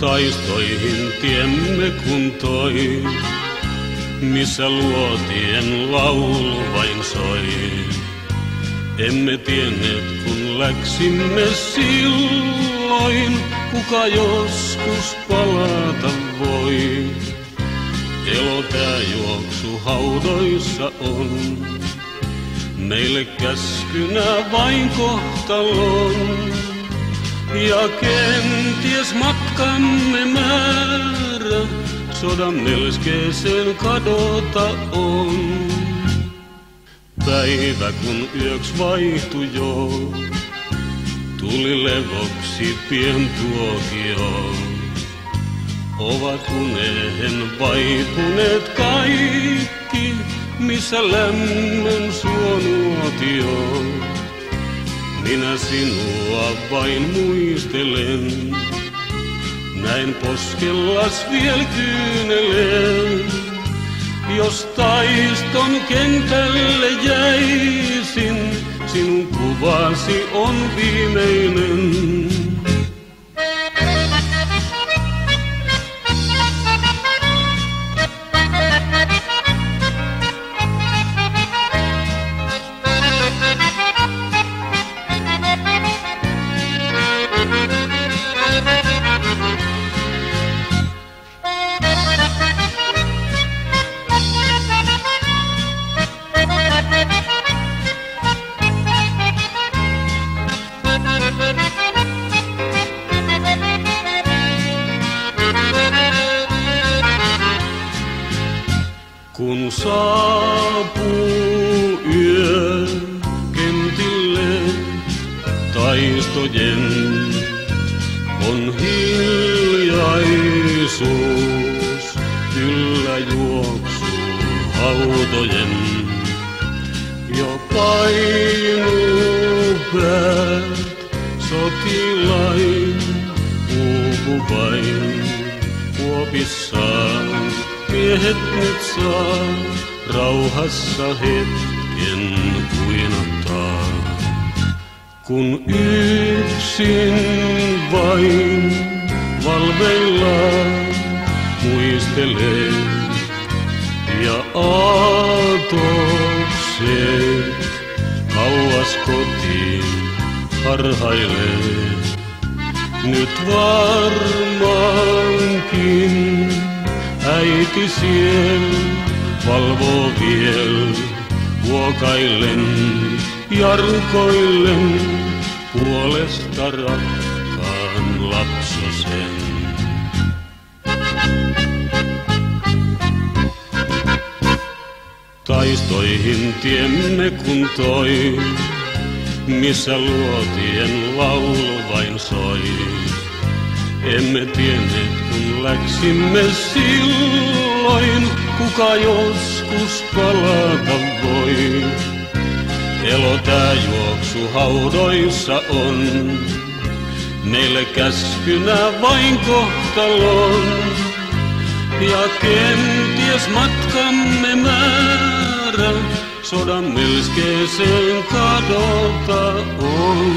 Taistoihin tiemme kun toi, missä luotien laulu vain soi. Emme tienneet kun läksimme silloin, kuka joskus palata voi. Elo tää juoksu haudoissa on, meille käskynä vain kohtalon. Ja kenties matkamme määrä sodan melskeeseen kadota on. Päivä kun yöks vaihtui jo, tuli levoksi pientuokio. Ovat uneen vaipuneet kaikki, missä lämmön suonuotio. Minä sinua vain muistelen, näin poskellas viel kyynelen. Jos taiston kentälle jäisin, sinun kuvasi on viimeinen. Kun saapuu yö kentille taistojen, on hiljaisuus yllä juoksuu hautojen. Jo painuu päät sotilain uupuvain kuopissaan. Miehet nyt saa rauhassa hetken kuinottaa, kun yksin vain valveillaan muistelee ja aatokset kauas kotiin harhailee. Nyt varmaankin äiti siel valvoo viel, huokaillen ja rukoillen puolesta rakkaan lapsosen. Taistoihin tiemme kun toi, missä luotien laulu vain soi. Emme tienneet kun läksimme silloin, kuka joskus palata voi. Elo tää juoksu haudoissa on, meille käskynä vain kohtalon. Ja kenties matkamme määrä sodan melskeeseen kadota on.